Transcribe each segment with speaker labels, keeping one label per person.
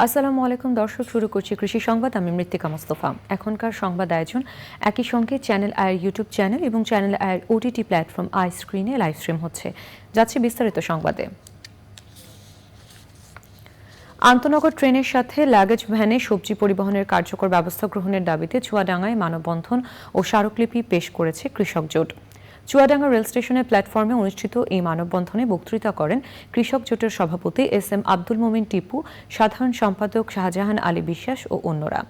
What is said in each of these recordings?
Speaker 1: আসসালামু আলাইকুম দর্শক, শুরু করছি কৃষি সংবাদ। আমি মৃত্তিকা মোস্তফা। এখনকার সংবাদ আয়োজন একই সঙ্গে চ্যানেল আয়ের ইউটিউব চ্যানেল এবং চ্যানেল আয়ের ওটিটি প্ল্যাটফর্ম আই স্ক্রিনে লাইভ স্ট্রিম হচ্ছে। যাচ্ছে বিস্তারিত সংবাদে। আন্তনগর ট্রেনের সাথে লাগেজ ভ্যানে সবজি পরিবহনের কার্যকর ব্যবস্থা গ্রহণের দাবিতে চুয়াডাঙ্গায় মানববন্ধন ও স্মারকলিপি পেশ করেছে কৃষক জোট। চুয়াডাঙ্গা রেল স্টেশনের প্ল্যাটফর্মে অনুষ্ঠিত এই মানববন্ধনে বক্তৃতা করেন কৃষক জোটের সভাপতি এস এম আব্দুল মোমিন টিপু, সাধারণ সম্পাদক শাহজাহান আলী বিশ্বাস ও অন্যরা।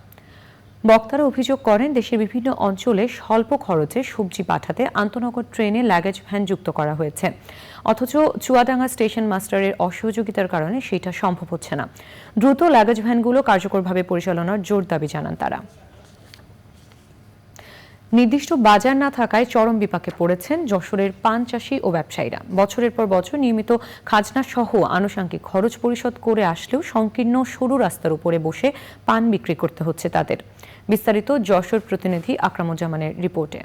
Speaker 1: বক্তারা অভিযোগ করেন, দেশের বিভিন্ন অঞ্চলে স্বল্প খরচে সবজি পাঠাতে আন্তনগর ট্রেনে লাগেজ ভ্যান যুক্ত করা হয়েছে, অথচ চুয়াডাঙ্গা স্টেশন মাস্টারের অসহযোগিতার কারণে সেটা সম্ভব হচ্ছে না। দ্রুত লাগেজ ভ্যানগুলো কার্যকরভাবে পরিচালনার জোর দাবি জানান তারা। নির্দিষ্ট বাজার না থাকায় চরম বিপাকে পড়েছেন যশোরের পান চাষি ও ব্যবসায়ীরা। বছরের পর বছর নিয়মিত খাজনা সহ আনুষঙ্গিক খরচ পরিশোধ করে আসলেও সংকীর্ণ সরু রাস্তার উপরে বসে পান বিক্রি করতে হচ্ছে তাদের। বিস্তারিত যশোর প্রতিনিধি আকরামুজ্জামানের রিপোর্টে।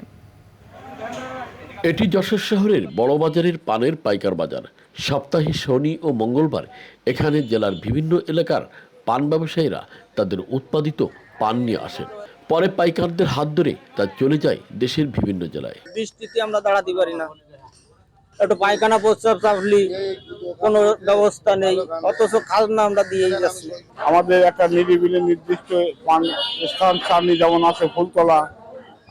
Speaker 2: এটি যশোর শহরের বড় বাজারের পানের পাইকার বাজার। সপ্তাহে শনি ও মঙ্গলবার এখানে জেলার বিভিন্ন এলাকার পান ব্যবসায়ীরা তাদের উৎপাদিত পান নিয়ে আসেন। পরে পাইকারদের হাত ধরে তা চলে যায় দেশের বিভিন্ন জেলায়।
Speaker 3: বৃষ্টিতে আমরা দাঁড়াতে পারি না, একটু পায়খানা প্রস্রাব চাপলি কোনো ব্যবস্থা নেই, অথচ খাজনা আমরা দিয়েই যাচ্ছি।
Speaker 4: আমাদের একটা নিরিবিলি নির্দিষ্ট পান স্থান চাঁদনি যেমন আছে, ফুলতলা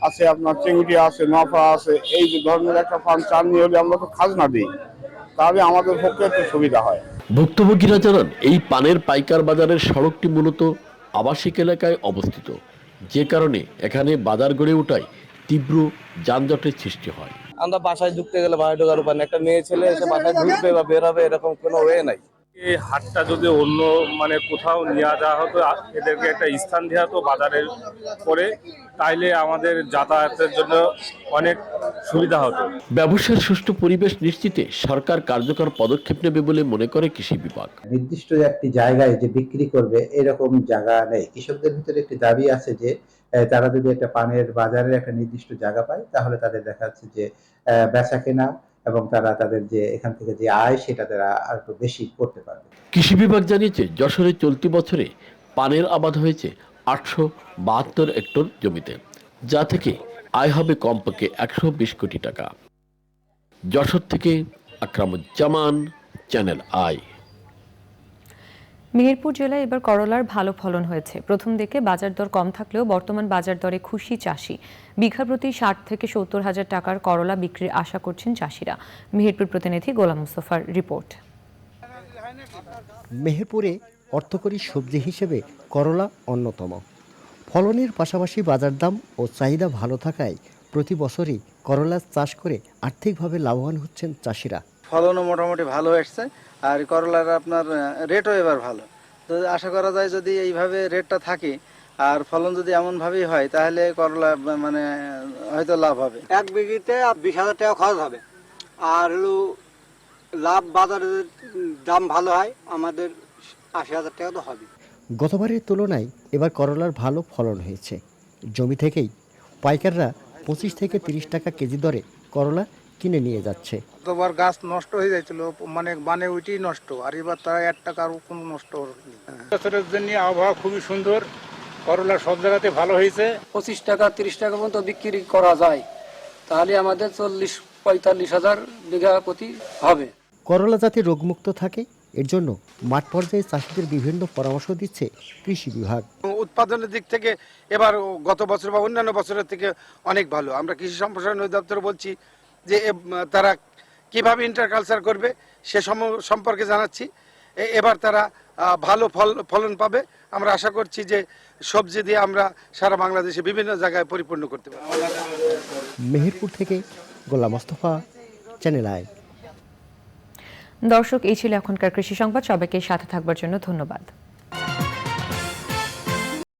Speaker 4: আছে, আপনার চেঙ্গুটি আছে, নফা আছে, এই ধরনের একটা পান চাঁদনি হলে আমরা তো খাজনা দিই, তাহলে আমাদের পক্ষে একটু সুবিধা হয়।
Speaker 2: ভুক্তভোগীরা জানান, এই পানের পাইকার বাজারের সড়কটি মূলত আবাসিক এলাকায় অবস্থিত, যে কারণে এখানে বাজার গড়ে ওঠায় তীব্র যানজটের সৃষ্টি হয়।
Speaker 3: আমরা বাসায় ঢুকতে গেলে বাসায় ঢোকার উপায় নেই, একটা মেয়ে ছেলে এসে বাসায় ঢুকবে বা বেরোবে এরকম কোনো ওয়ে নাই।
Speaker 5: এই হাটটা যদি অন্য কোথাও নিয়ে যাওয়া হতো, এদেরকে একটা স্থান দেওয়া হতো বাজারের পরে, তাইলে আমাদের যাতায়াতের জন্য অনেক সুবিধা হতো।
Speaker 2: ব্যবসার সুষ্ঠু পরিবেশ নিশ্চিতে সরকার কার্যকর পদক্ষেপ নেবে বলে মনে করে কৃষি বিভাগ।
Speaker 6: নির্দিষ্ট একটি জায়গায় যে বিক্রি করবে এরকম জায়গা নেই। কৃষকদের ভিতরে একটি দাবি আছে যে তারা যদি একটা পানের বাজারের একটা নির্দিষ্ট জায়গা পায়, তাহলে তাদের দেখা যাচ্ছে যে বেচা কেনা এবং তারা তাদের যে এখান থেকে যে আয় সেটা তারা আর একটু বেশি করতে পারবে।
Speaker 2: কৃষি বিভাগ জানিয়েছে, যশোরে চলতি বছরে পানের আবাদ হয়েছে 872 হেক্টর জমিতে, যা থেকে আয় হবে কমপক্ষে 120 কোটি টাকা। যশোর থেকে আকরামুজ্জামান, চ্যানেল আই।
Speaker 1: মেহেরপুর জেলায় এবার করলার ভালো ফলন হয়েছে। প্রথম দিকে বাজার দর কম থাকলেও বর্তমান বাজার দরে খুশি চাষি। বিঘা প্রতি 60 থেকে 70 হাজার টাকার করলা বিক্রির আশা করছেন চাষিরা। মেহেরপুর প্রতিনিধি গোলাম মুস্তফার রিপোর্ট।
Speaker 7: মেহেরপুরে অর্থকরী সবজি হিসেবে করলা অন্যতম। ফলনের পাশাপাশি বাজার দাম ও চাহিদা ভালো থাকায় প্রতি বছরই করলা চাষ করে আর্থিকভাবে লাভবান হচ্ছেন চাষিরা।
Speaker 8: ফলনও মোটামুটি ভালো এসছে, আর করলার আপনার রেটও এবার ভালো। তো আশা করা যায় যদি এইভাবে রেটটা থাকে আর ফলন যদি এমনভাবেই হয়, তাহলে করলা মানে হয়তো লাভ হবে।
Speaker 9: এক বিঘিতে 20,000 টাকা খরচ হবে, আর হলো লাভ বাজারের দাম ভালো হয়, আমাদের 80,000 টাকা তো হবে।
Speaker 7: গতবারের তুলনায় এবার করলার ভালো ফলন হয়েছে। জমি থেকেই পাইকাররা 25 থেকে 30 টাকা কেজি দরে করলা কিনে নিয়ে যাচ্ছে।
Speaker 4: গতবার গাছ নষ্ট হয়ে যাচ্ছিল, মানে ওইটাই নষ্ট, আর এবার তারা 1 টাকার কোনো নষ্ট হয়নি।
Speaker 5: বছরের জন্য আবহাওয়া খুবই সুন্দর, করলা সব জায়গাতে ভালো হয়েছে।
Speaker 9: 25 টাকা 30 টাকা পর্যন্ত বিক্রি করা যায়, তাহলে আমাদের 40-45 হাজার বিঘা প্রতি হবে।
Speaker 7: করলা যাতে রোগমুক্ত থাকে এর জন্য মাঠ পর্যায়ে চাষিদের বিভিন্ন পরামর্শ দিচ্ছে কৃষি বিভাগ।
Speaker 4: উৎপাদনের দিক থেকে এবার গত বছর বা অন্যান্য বছরের থেকে অনেক ভালো। আমরা কৃষি সম্প্রসারণ অধিদপ্তর বলছি যে তারা কিভাবে ইন্টারকালচার করবে সে সম্পর্কে জানাচ্ছি। এবার তারা ভালো ফলন পাবে। আমরা আশা করছি যে সবজি দিয়ে আমরা সারা বাংলাদেশে বিভিন্ন জায়গায় পরিপূর্ণ করতে পারব।
Speaker 7: মেহেরপুর থেকে গোলাম মোস্তফা, চ্যানেল আই।
Speaker 1: দর্শক, এই ছিল এখনকার কৃষি সংবাদ। সবাইকে সাথে থাকবার জন্য ধন্যবাদ।